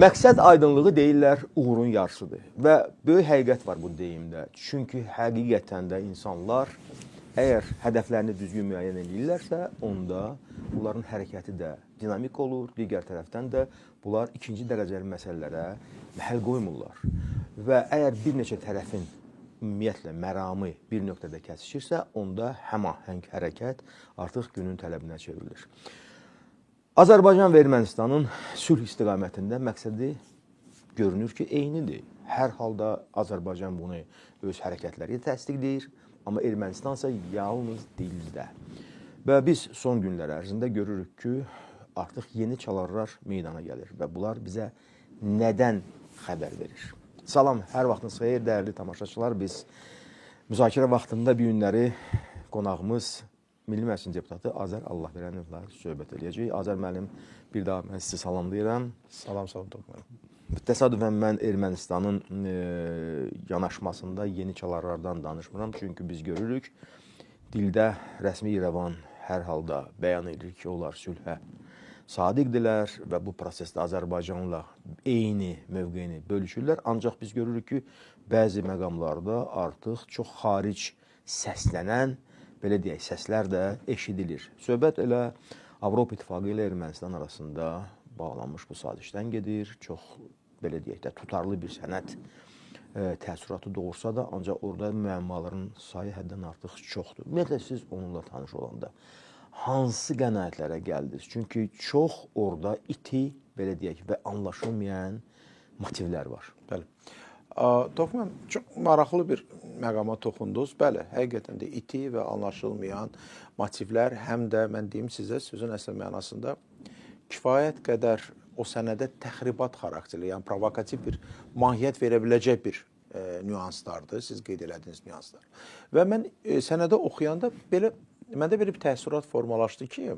Məqsəd aydınlığı deyirlər uğurun yarısıdır və böyük həqiqət var bu deyimdə. Çünki həqiqətən də insanlar əgər hədəflərini düzgün müəyyən edirlərsə, onda bunların hərəkəti də dinamik olur. Digər tərəfdən də bunlar ikinci dərəcəli məsələlərə məhəl qoymurlar. Və əgər bir neçə tərəfin ümumiyyətlə məramı bir nöqtədə kəsişirsə, onda həmahəng hərəkət artıq günün tələbinə çevrilir. Azərbaycan və Ermənistanın sülh istiqamətində məqsədi görünür ki, eynidir. Hər halda Azərbaycan bunu öz hərəkətləri təsdiqləyir, amma Ermənistan isə yalnız dildə. Və biz son günlər ərzində görürük ki, artıq yeni çalarlar meydana gəlir və bunlar bizə nədən xəbər verir? Salam, hər vaxtınız xeyir, dəyərli tamaşaçılar. Biz müzakirə vaxtında bu günləri qonağımız Milli Məclisin deputatı Azər Allahverənovla söhbət edəcəyik. Azər müəllim, bir daha mən sizi salamlayıram. Salam, Toxman. Təsadüfən mən Ermənistanın yanaşmasında yeni çalarlardan danışmıram. Çünki biz görürük, dildə rəsmi İrəvan hər halda bəyan edir ki, onlar sülhə sadiqdirlər və bu prosesdə Azərbaycanla eyni mövqeyini bölüşürlər. Ancaq biz görürük ki, bəzi məqamlarda artıq çox xaric səslənən, belə deyək, səslər də eşidilir. Söhbət elə Avropa İttifaqı ilə Ermənistan arasında bağlanmış bu sazişdən gedir. Çox, belə deyək də, tutarlı bir sənəd təəssüratı doğursa da, ancaq orada müəmmaların sayı həddən artıq çoxdur. Ümumiyyətlə, siz onunla tanış olanda hansı qənaətlərə gəldiniz? Çünki çox orada iti, belə deyək, və anlaşılmayan motivlər var. Bəli. Toxman, çox maraqlı bir məqama toxundunuz. Bəli, həqiqətən də iti və anlaşılmayan motivlər həm də, mən deyim sizə, sözün əsl mənasında kifayət qədər o sənədə təxribat xarakterli, yəni provokativ bir mahiyyət verə biləcək bir nüanslardır, siz qeyd elədiniz nüanslar. Və mən sənədə oxuyanda məndə belə bir təəssürat formalaşdı ki,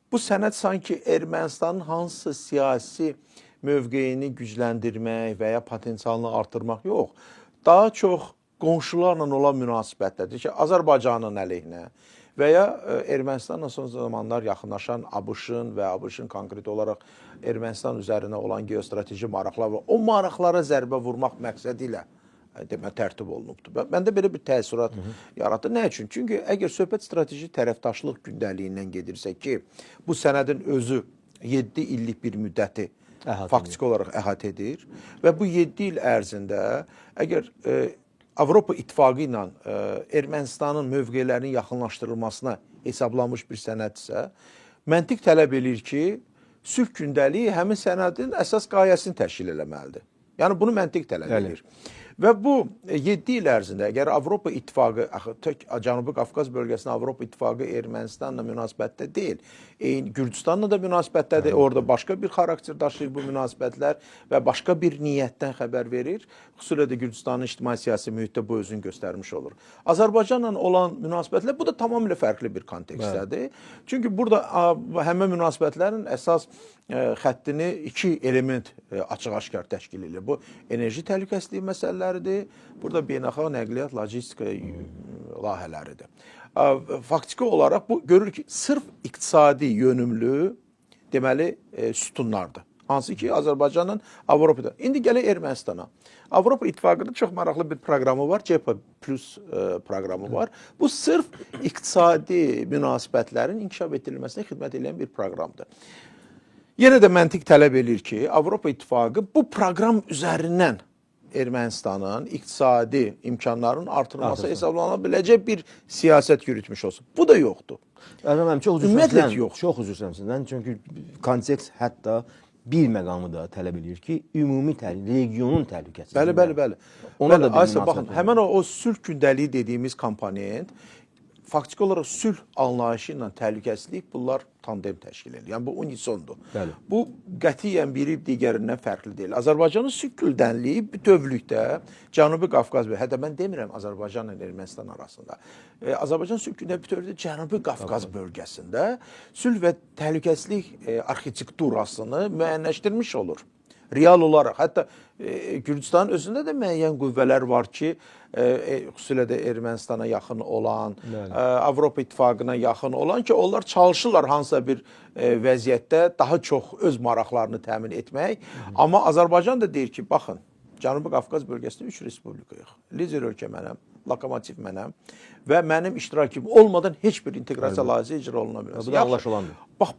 bu sənəd sanki Ermənistanın hansısa siyasi mövqeyini gücləndirmək və ya potensialını artırmaq yox, daha çox qonşularla olan münasibətlərdir ki, Azərbaycanın əleyhinə və ya Ermənistanla son zamanlar yaxınlaşan ABŞ-ın və ABŞ-ın konkret olaraq Ermənistan üzərinə olan geostrateji maraqlar və o maraqlara zərbə vurmaq məqsədi ilə tərtib olunubdur. Məndə belə bir təəssürat yaratdı. Nə üçün? Çünki əgər söhbət strateji tərəfdaşlıq gündəliyindən gedirsə ki, bu sənədin özü 7 illik bir müddəti faktiki olaraq əhatə edir və bu 7 il ərzində əgər Avropa İttifaqı ilə Ermənistanın mövqelərinin yaxınlaşdırılmasına hesablanmış bir sənəddirsə, məntiq tələb edir ki, sülh gündəliyi həmin sənədin əsas qayəsini təşkil eləməlidir. Yəni, bunu məntiq tələb edir. Və bu 7 il ərzində əgər Avropa İttifaqı, tək Cənubi Qafqaz bölgəsində Avropa İttifaqı Ermənistanla münasibətdə deyil, Gürcüstanla da münasibətdədir, orada başqa bir xarakter daşıyır bu münasibətlər və başqa bir niyyətdən xəbər verir. Xüsusilə də Gürcüstanın ictimai-siyasi mühitdə bu özünü göstərmiş olur. Azərbaycanla olan münasibətlər, bu da tamamilə fərqli bir kontekstdədir. Çünki burada həmin münasibətlərin əsas xəttini iki element açıq-aşkar təşkil edir. Bu, enerji təhlükəsizliyi məsələləridir. Burada beynəlxalq nəqliyyat, logistika layihələridir. Faktiki olaraq bu görür ki, sırf iqtisadi yönümlü deməli sütunlardır. Hansı ki, Azərbaycanın Avropada. İndi gələk Ermənistana. Avropa İttifaqında çox maraqlı bir proqramı var, CEPA Plus proqramı var. Bu sırf iqtisadi münasibətlərin inkişaf etdirilməsinə xidmət edən bir proqramdır. Yenə də məntiq tələb edir ki, Avropa İttifaqı bu proqram üzərindən Ermənistanın iqtisadi imkanlarının artırılması hesablana biləcək bir siyasət yürütmüş olsun. Bu da yoxdur. Əzəm, çox üzr istəyirəm. Çünki kontekst hətta bir məqamı da tələb edir ki, ümumi regionun təhlükəsizliyi. Bəli. Ona da bir baxın, həmən o sülh gündəliyi dediyimiz komponent faktiki olaraq sülh anlayışı ilə təhlükəsizlik bunlar tandem təşkil edir. Yəni bu unisondur. Bəli. Bu qətiyyən biri digərindən fərqli deyil. Azərbaycanın sülh gündəliyi bütövlükdə Cənubi Qafqaz və hətta mən demirəm Azərbaycanla Ermənistan arasında. Azərbaycan sülh gündəliyi bütövlükdə Cənubi Qafqaz bölgəsində sülh və təhlükəsizlik arxitekturasını müəyyənləşdirmiş olur. Real olaraq, hətta Gürcüstanın özündə də müəyyən qüvvələr var ki, xüsusilə də Ermənistana yaxın olan, Avropa İttifaqına yaxın olan ki, onlar çalışırlar hansısa bir vəziyyətdə daha çox öz maraqlarını təmin etmək. Amma Azərbaycan da deyir ki, baxın, Cənubi Qafqaz bölgəsində 3 respublikayıq. Lider ölkə mənəm, lokomotiv mənəm və mənim iştirakım olmadan heç bir inteqrasiya layihəsi icra oluna bilməz. Bu da anlaşılandır. Bax,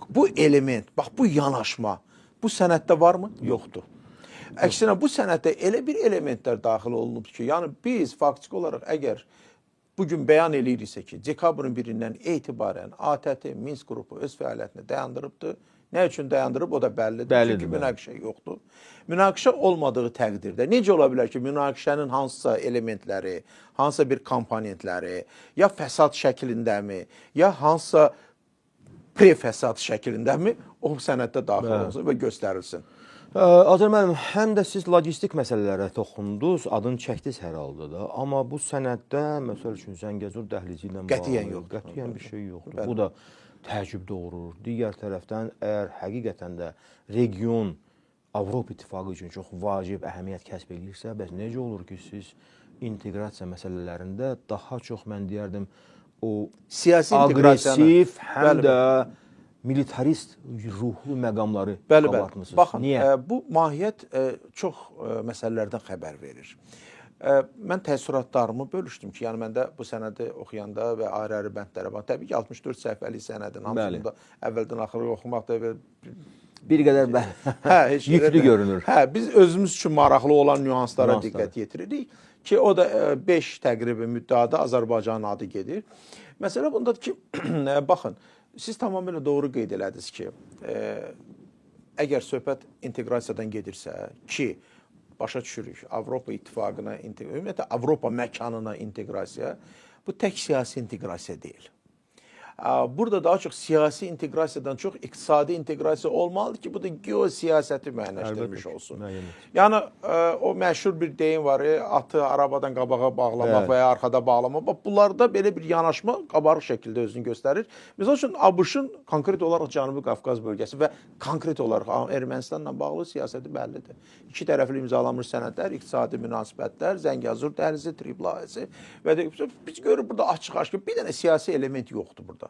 bu element, bax, bu yanaşma, bu sənəddə varmı? Yoxdur. Əksinə, bu sənəddə elə bir elementlər daxil olunub ki, yəni biz faktiki olaraq əgər bugün bəyan eləyiriksə ki, dekabrın 1-dən etibarən ATƏT, Minsk qrupu öz fəaliyyətini dayandırıbdır. Nə üçün dayandırıb, o da bəllidir. Çünki münaqişə yoxdur. Münaqişə olmadığı təqdirdə necə ola bilər ki, münaqişənin hansısa elementləri, hansısa bir komponentləri, ya fəsad şəklindəmi, ya hansısa pre-fəsad şəklindəmi o sənəddə daxil olsun və göstərilsin. Azər müəllim, həm də siz logistik məsələlərə toxundunuz, adını çəkdiniz hər halda da. Amma bu sənəddə, məsəl üçün, Zəngəzur dəhlizi ilə bağlı qətiyyən bir şey yoxdur. Bu da təəccüb doğurur. Digər tərəfdən, əgər həqiqətən də region Avropa İttifaqı üçün çox vacib əhəmiyyət kəsb edirsə, bəs necə olur ki, siz inteqrasiya məsələlərində daha çox, mən deyərdim, o aqressiv, həm də militarist ruhlu məqamları qabartmısınız. Baxın, bu mahiyyət çox məsələlərdən xəbər verir. Mən təəssüratlarımı bölüşdüm ki, yəni məndə bu sənədi oxuyanda və ayrı-ayrı bəndlərə bax, təbii ki, 64 səhifəlik sənədin hamısını da əvvəldən axırı oxumaq da bir qədər yüklü görünür. Biz özümüz üçün maraqlı olan nüanslara diqqət yetiririk ki, o da 5 təqribi müddəada Azərbaycanın adı gedir. Məsələ bundadır ki, baxın, siz tamamilə doğru qeyd elədiniz ki, əgər söhbət inteqrasiyadan gedirsə ki, başa düşürük, Avropa İttifaqına, ümumiyyətlə Avropa məkanına inteqrasiya, bu tək siyasi inteqrasiya deyil. Burada daha çox siyasi inteqrasiyadan çox iqtisadi inteqrasiya olmalıdır ki, bu da geosiyasəti müəyyənləşdirmiş olsun. Yəni, o məşhur bir deyim var, atı arabadan qabağa bağlamaq və ya arxada bağlamaq. Bunlarda belə bir yanaşma qabarıq şəkildə özünü göstərir. Məsəl üçün, ABŞ-ın konkret olaraq Cənubi Qafqaz bölgəsi və konkret olaraq Ermənistanla bağlı siyasəti bəllidir. İki tərəfli imzalanmış sənədlər, iqtisadi münasibətlər, Zəngəzur dəhlizi, Trip layihəsi və biz görürük burada açıq-aşkar bir dənə siyasi element yoxdur burada.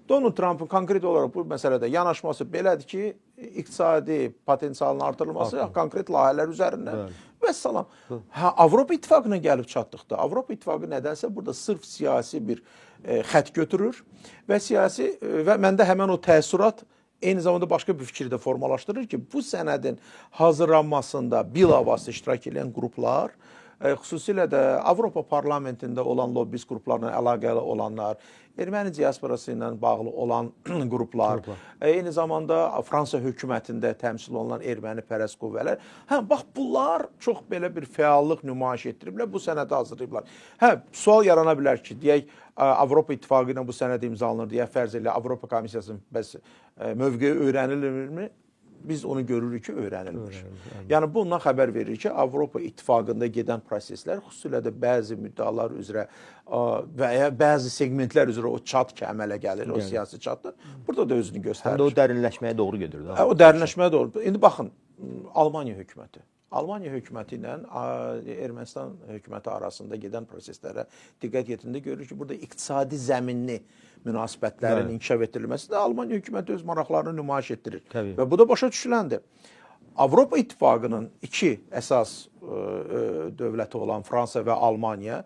Donald Trump'ın konkret olaraq bu məsələdə yanaşması belədir ki, iqtisadi potensialının artırılması konkret layihələr üzərindən və salam. Avropa İttifaqına gəlib çatdıqda, Avropa İttifaqı nədənsə burada sırf siyasi bir xət götürür və məndə həmən o təəssürat eyni zamanda başqa bir fikri də formalaşdırır ki, bu sənədin hazırlanmasında bilavasitə iştirak edən qruplar, xüsusilə də Avropa parlamentində olan lobbist qruplarla əlaqəli olanlar, erməni diasporası ilə bağlı olan qruplar, eyni zamanda Fransa hökumətində təmsil olunan erməni pərəst qüvvələr. Bax, bunlar çox belə bir fəallıq nümayiş etdiriblər, bu sənədi hazırlayıblar. Sual yarana bilər ki, deyək, Avropa İttifaqı ilə bu sənəd imzalanır, deyək, fərz elə Avropa Komissiyasının bəs mövqeyi öyrənilmirmi? Biz onu görürük ki, öyrənilmir. Yəni, bundan xəbər verir ki, Avropa İttifaqında gedən proseslər, xüsusilə də bəzi müddəalar üzrə və ya bəzi segmentlər üzrə o çat ki, əmələ gəlir, o siyasi çatdır, burada da özünü göstərir. Həm də o dərinləşməyə doğru gedir. O dərinləşməyə doğru. İndi baxın, Almaniya hökuməti. Almaniya hökuməti ilə Ermənistan hökuməti arasında gedən proseslərə diqqət yetirində görür ki, burada iqtisadi zəminli münasibətlərin inkişaf etdirilməsi də Almaniya hökuməti öz maraqlarını nümayiş etdirir. Və bu da başa düşüləndir. Avropa İttifaqının iki əsas dövləti olan Fransa və Almaniya,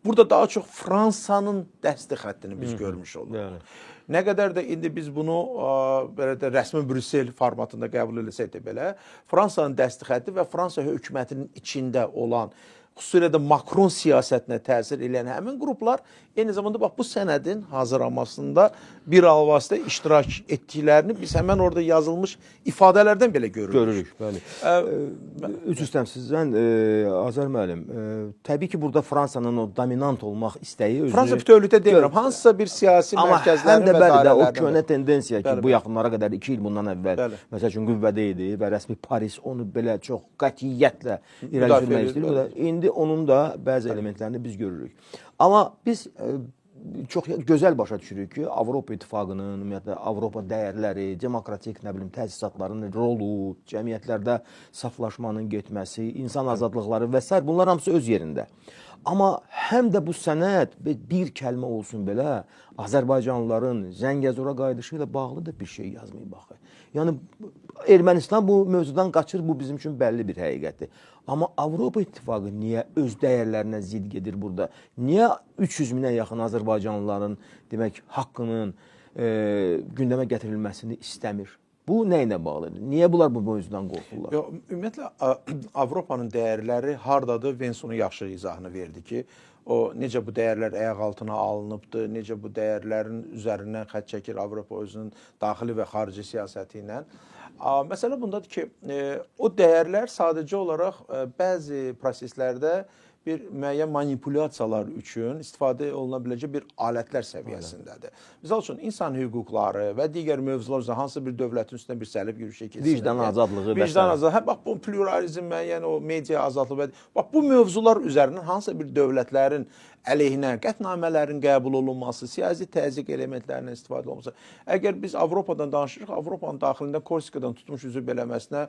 burada daha çox Fransanın dəstək xəttini biz görmüş oluruq. Nə qədər də indi biz bunu rəsmi Brüssel formatında qəbul eləsək də belə, Fransanın dəstək xətti və Fransa hökumətinin içində olan, xüsusilə də Makron siyasətinə təsir edən həmin qruplar eyni zamanda bax, bu sənədin hazırlanmasında bir alvasitə iştirak etdiklərini biz həmən orada yazılmış ifadələrdən belə görürük. Bəli. Üzr istəyirəm sizdən, Azər müəllim, təbii ki, burada Fransanın o dominant olmaq istəyi özünü... Fransa bütövlükdə demirəm, hansısa bir siyasi mərkəzlərin və dairələrdən... Amma həm də o köhnə tendensiya ki, bu yaxınlara qədər 2 il bundan əvvəl, məsəl üçün, qüvvədə idi və rəsmi Paris onu belə çox qətiyyətlə irəli sürmək istəyir. İndi onun da bəzi elementlərini biz görürük. Amma biz çox gözəl başa düşürük ki, Avropa İttifaqının, ümumiyyətlə Avropa dəyərləri, demokratik, nə bilim, təsisatların rolu, cəmiyyətlərdə saflaşmanın getməsi, insan azadlıqları və s. bunlar hamısı öz yerində. Amma həm də bu sənəd bir kəlmə olsun belə Azərbaycanlıların Zəngəzura qayıdışı ilə bağlı da bir şey yazmayıb axı. Yəni Ermənistan bu mövzudan qaçır, bu bizim üçün bəlli bir həqiqətdir. Amma Avropa İttifaqı niyə öz dəyərlərinə zidd gedir burada? Niyə 300 minə yaxın Azərbaycanlıların demək haqqının gündəmə gətirilməsini istəmir? Bu nə ilə bağlıdır? Niyə bunlar bu mövzudan qorxurlar? Ümumiyyətlə Avropanın dəyərləri hardadır? Vensonun yaxşı izahını verdi ki, o necə bu dəyərlər ayaq altına alınıbdır, necə bu dəyərlərin üzərindən xətt çəkir Avropa özünün daxili və xarici siyasəti ilə. Məsələ bundadır ki, o dəyərlər sadəcə olaraq bəzi proseslərdə bir müəyyən manipulyasiyalar üçün istifadə oluna biləcək bir alətlər səviyyəsindədir. Misal üçün, insan hüquqları və digər mövzular üzrə hansı bir dövlətin üstünə bir səlib yürüşə keçsin. Vicdan azadlığı. Vicdan azadlığı. Bax, bu pluralizm müəyyən, o media azadlığı. Bax, bu mövzular üzərindən hansı bir dövlətlərin əleyhinə qətnamələrin qəbul olunması, siyasi təzyiq elementlərinin istifadə olunması. Əgər biz Avropadan danışırıq, Avropanın daxilində Korsikadan tutmuş üzv eləməsinə,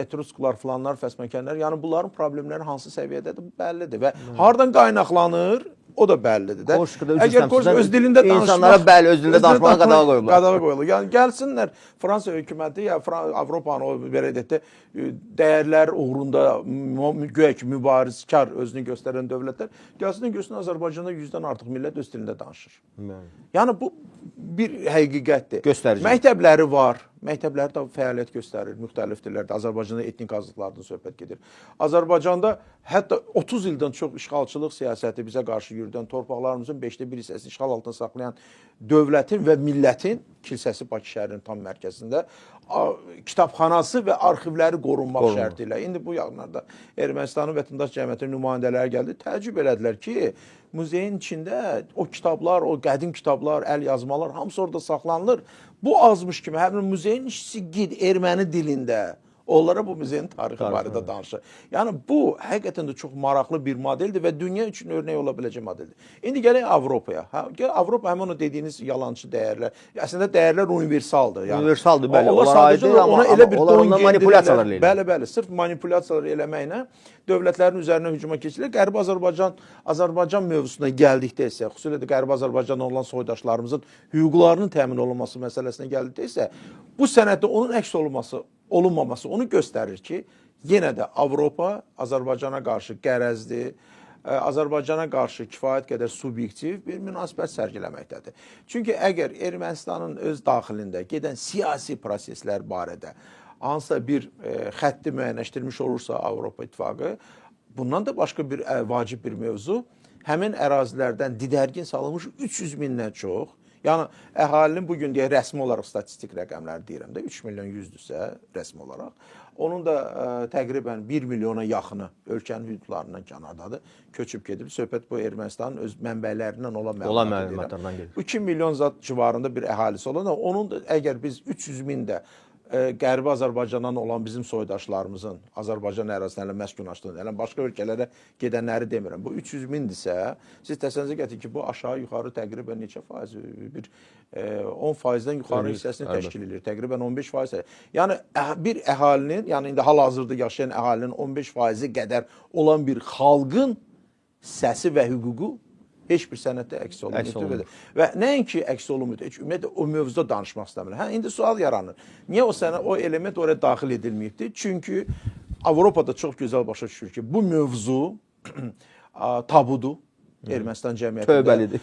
Etrusklar, filanlar, fəsməkənlər, yəni bunların problemləri hansı səviyyədədir, bəllidir və hardan qaynaqlanır, o da bəllidir də. Əgər Korsika öz dilində danışmaq, insanlara bəli öz dilində danışmağa qadağa qoyurlar. Qadağa qoyurlar. Yəni gəlsinlər Fransa hökuməti ya Avropanın o belə deyək də dəyərlər uğrunda güya ki mübarizkar özünü göstərən dövlətlər gəlsin görsün Azərbaycanda 100-dən artıq millət öz dilində danışır. Yəni bu bir həqiqətdir. Göstərici. Məktəbləri var. Məktəbləri də fəaliyyət göstərir müxtəlif dillərdə. Azərbaycanda etnik azlıqlardan söhbət gedir. Azərbaycanda hətta 30 ildən çox işğalçılıq siyasəti bizə qarşı yürüdən, torpaqlarımızın 5də 1 hissəsini işğal altında saxlayan dövlətin və millətin kilsəsi Bakı şəhərinin tam mərkəzində kitabxanası və arxivləri qorunmaq şərti ilə. İndi bu yaxınlarda Ermənistanın vətəndaş cəmiyyəti nümayəndələri gəldi. Təəccüb elədilər ki, muzeyin içində o kitablar, o qədim kitablar, əl yazmalar hamısı orada saxlanılır. Bu azmış kimi həmin muzeyin işçisi gid erməni dilində onlara bu muzeyin tarixi barədə danışır. Yəni bu həqiqətən də çox maraqlı bir modeldir və dünya üçün örnek ola biləcək modeldir. İndi gələk Avropaya. Avropa həmin o dediyiniz yalançı dəyərlər. Əslində dəyərlər universaldır. Yəni, universaldır, bəli. Onlar sadəcə ona elə bir don manipulyasiyalar eləyir. Bəli, sırf manipulyasiyalar eləməklə dövlətlərin üzərinə hücuma keçilir. Qərbi Azərbaycan mövzusuna gəldikdə isə, xüsusilə də Qərbi Azərbaycandan olan soydaşlarımızın hüquqlarının təmin olunması məsələsinə gəldikdə isə, bu sənəddə onun əks olunmaması onu göstərir ki, yenə də Avropa Azərbaycana qarşı qərəzli, Azərbaycana qarşı kifayət qədər subyektiv bir münasibət sərgiləməkdədir. Çünki əgər Ermənistanın öz daxilində gedən siyasi proseslər barədə hansısa bir xətti müəyyənləşdirmiş olursa Avropa İttifaqı, bundan da başqa bir vacib bir mövzu, həmin ərazilərdən didərgin salınmış 300 mindən çox, yəni əhalinin bugün deyə rəsmi olaraq statistik rəqəmləri deyirəm də 3 milyon 100-dürsə rəsmi olaraq, onun da təqribən 1 milyona yaxını ölkənin hüdudlarından kənardadır, köçüb gedib. Söhbət bu Ermənistanın öz mənbələrindən olan məlumatlardan gedir. 2 milyon zat civarında bir əhalisi olan, onun da əgər biz 300 min də Qərbi Azərbaycandan olan bizim soydaşlarımızın Azərbaycan ərazisindən məskunlaşdığını, yəni başqa ölkələrə gedənləri demirəm. Bu 300 mindirsə, siz təsəvvürünüzə gətirin ki, bu aşağı-yuxarı təqribən neçə faiz? Bir 10%-dən yuxarı hissəsini təşkil edir. Təqribən 15%. Yəni bir əhalinin, yəni indi hal-hazırda yaşayan əhalinin 15%-i qədər olan bir xalqın səsi və hüququ heç bir sənətdə əks olunmur. Və nəinki əks olunmur, ümumiyyətlə o mövzuda danışmaq istəmirlər. İndi sual yaranır. Niyə o element oraya daxil edilməyibdir? Çünki Avropada çox gözəl başa düşür ki, bu mövzu tabudur. Ermənistan cəmiyyətində. Tövbəlidir.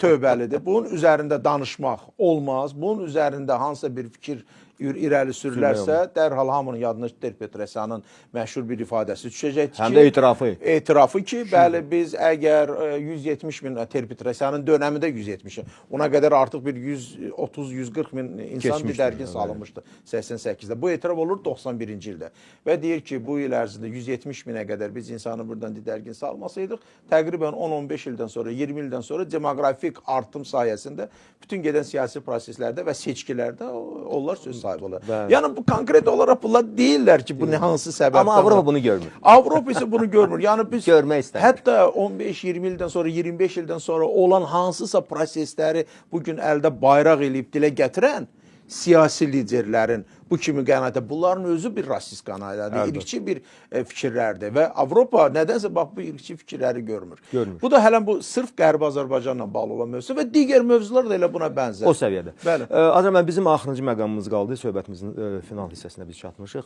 Tövbəlidir. Bunun üzərində danışmaq olmaz. Bunun üzərində hansısa bir fikir irəli sürülərsə, dərhal hamının yadına Ter Petrosyanın məşhur bir ifadəsi düşəcəkdir ki, həm də etirafı. Etirafı ki, bəli, biz əgər 170 min Ter Petrosyanın dönəmində 170 min, ona qədər artıq bir 130-140 min insan didərgin salınmışdı 88-də. Bu etiraf olur 91-ci ildə və deyir ki, bu il ərzində 170 minə qədər biz insanı buradan didərgin salmasaydıq, təqribən 10-15 ildən sonra, 20 ildən sonra demoqrafik artım sayəsində bütün gedən siyasi proseslərdə və seçkilərdə onlar söz sahibi sahib olur. Bəli. Yəni bu konkret olaraq bunlar deyirlər ki, bu nə hansı səbəbdən. Amma Avropa bunu görmür. Avropa isə bunu görmür. Yəni biz Görmək istəmir. hətta 15-20 ildən sonra, 25 ildən sonra olan hansısa prosesləri bu gün əldə bayraq eləyib dilə gətirən siyasi liderlərin bu kimi qənaətə, bunların özü bir rasist qənaətdir, irqçi bir fikirlərdir və Avropa nədənsə bax bu irqçi fikirləri görmür. Bu da hələn bu sırf Qərbi Azərbaycanla bağlı olan mövzu və digər mövzular da elə buna bənzər. O səviyyədə. Bəli. Azərbaycan bizim axırıncı məqamımız qaldı. Söhbətimizin final hissəsinə biz çatmışıq.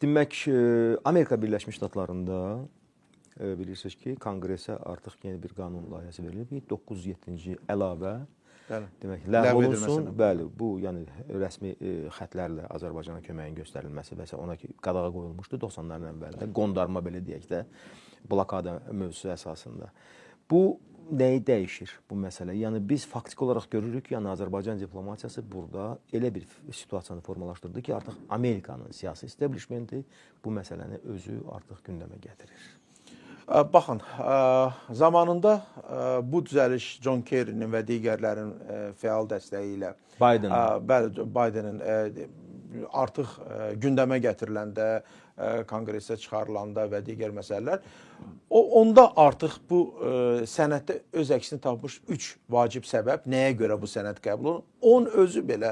Demək, Amerika Birləşmiş Ştatlarında bilirsiniz ki, Konqresə artıq yeni bir qanun layihəsi verilib. 907-ci əlavə demək, ləğv olunsun. Bəli, bu yəni rəsmi xətlərlə Azərbaycana köməyin göstərilməsi və ona ki, qadağa qoyulmuşdu 90-ların əvvəlində. Qondarma belə deyək də, blokada mövzusu əsasında. Bu nəyi dəyişir bu məsələ? Yəni biz faktiki olaraq görürük ki, yəni Azərbaycan diplomatiyası burada elə bir situasiyanı formalaşdırdı ki, artıq Amerikanın siyasi establishmenti bu məsələni özü artıq gündəmə gətirir. Baxın, zamanında bu düzəliş John Kerry'nin və digərlərin fəal dəstəyi ilə Bidenin artıq gündəmə gətiriləndə, konqresə çıxarılanda və digər məsələlər, onda artıq bu sənəddə öz əksini tapmış 3 vacib səbəb, nəyə görə bu sənəd qəbul olunur? Onun özü belə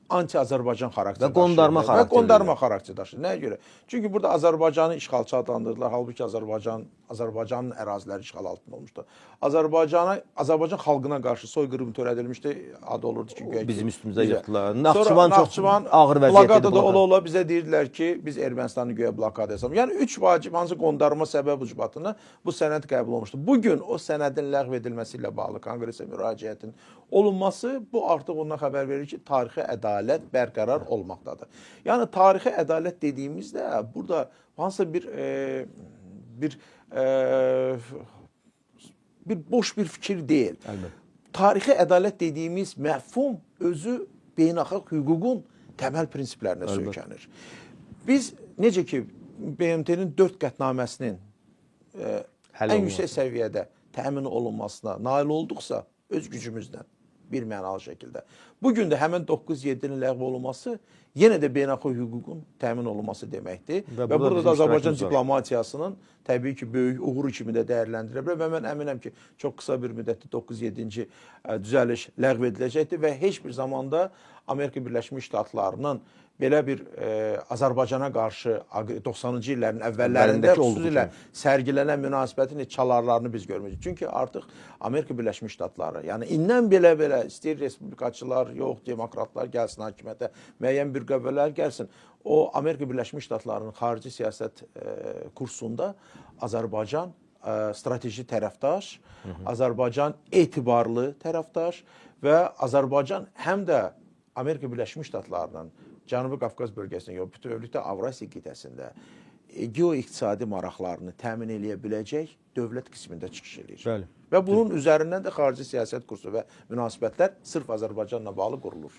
anti-Azərbaycan xarakteri daşıyır. Və qondarma xarakteri daşıyır. Nəyə görə? Çünki burada Azərbaycanı işğalçı adlandırdılar. Halbuki Azərbaycanın əraziləri işğal altında olmuşdu. Azərbaycan xalqına qarşı soyqırım törədilmişdi. Adı olurdu ki, bizim üstümüzə yıxdılar. Naxçıvan çox ağır vəziyyətdə. Blokadada ola-ola bizə deyirdilər ki, biz Ermənistanı göyə blokada hesab. Yəni 3 vacib hansı qondarma səbəb ucbatını bu sənəd qəbul olmuşdu. Bugün o sənədin ləğv edilməsi ilə bağlı Konqresə müraciətin olunması bu artıq ondan xəbər verir ki, tarixi ədalət bərqərar olmaqdadır. Yəni tarixi ədalət dediyimizdə burada hansısa bir boş bir fikir deyil. Tarixi ədalət dediyimiz məfhum özü beynəlxalq hüququn təməl prinsiplərinə söykənir. Biz necə ki BMT-nin 4 qətnaməsinin ən yüksək səviyyədə təmin olunmasına nail olduqsa öz gücümüzdən bir mənalı şəkildə. Bugün də həmin 907-nin ləğv olunması yenə də beynəlxalq hüququn təmin olunması deməkdir. Və burada da Azərbaycan diplomatiyasının təbii ki, böyük uğuru kimi də dəyərləndirə bilər və mən əminəm ki, çox qısa bir müddətdə 907-ci düzəliş ləğv ediləcəkdir və heç bir zamanda Amerika Birləşmiş Ştatlarının belə bir Azərbaycana qarşı 90-cı illərin əvvəllərində xüsusilə sərgilənən münasibətin çalarlarını biz görməyəcəyik. Çünki artıq Amerika Birləşmiş Ştatları, yəni indən belə istəyir respublikaçılar, yox, demokratlar gəlsin hakimiyyətə, müəyyən bir qüvvələr gəlsin. O Amerika Birləşmiş Ştatlarının xarici siyasət kursunda Azərbaycan strateji tərəfdaş, Azərbaycan etibarlı tərəfdaş və Azərbaycan həm də Amerika Birləşmiş Ştatlarının Cənubi Qafqaz bölgəsində, yox, bütövlükdə Avrasiya qitəsində geo-iqtisadi maraqlarını təmin eləyə biləcək dövlət qismində çıxış edir. Və bunun üzərindən də xarici siyasət kursu və münasibətlər sırf Azərbaycanla bağlı qurulur.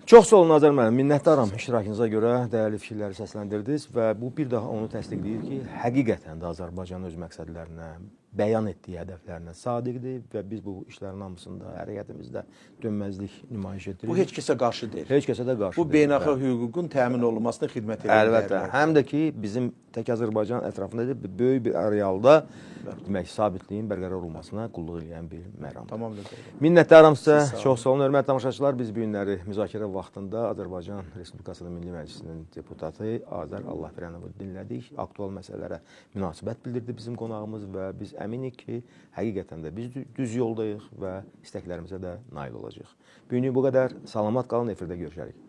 Çox sağ olun Azər müəllim, minnətdaram iştirakınıza görə dəyərli fikirləri səsləndirdiniz və bu bir daha onu təsdiqləyir ki, həqiqətən də Azərbaycan öz məqsədlərinə, bəyan etdiyi hədəflərinə sadiqdir və biz bu işlərin hamısında, hərəkətimizdə dönməzlik nümayiş edirik. Bu heç kəsə qarşı deyil. Heç kəsə də qarşı deyil. Bu beynəlxalq hüququn təmin olunmasına xidmət edir. Əlbəttə, həm də ki, bizim tək Azərbaycan ətrafında böyük bir arealda demək, sabitliyin bərqərar olmasına qulluq edən bir məramdır. Tamamilə. Minnətdaram sizə. Çox sağ olun, hörmətli tamaşaçılar. Biz bu günləri müzakirə vaxtında Azərbaycan Respublikasının Milli Məclisinin deputatı Azər Allahverənovu dinlədik. Aktual məsələlərə münasibət bildirdi bizim qonağımız və biz əminik ki, həqiqətən də biz düz yoldayıq və istəklərimizə də nail olacağıq. Bu günlük bu qədər. Salamat qalın, efirdə görüşərik.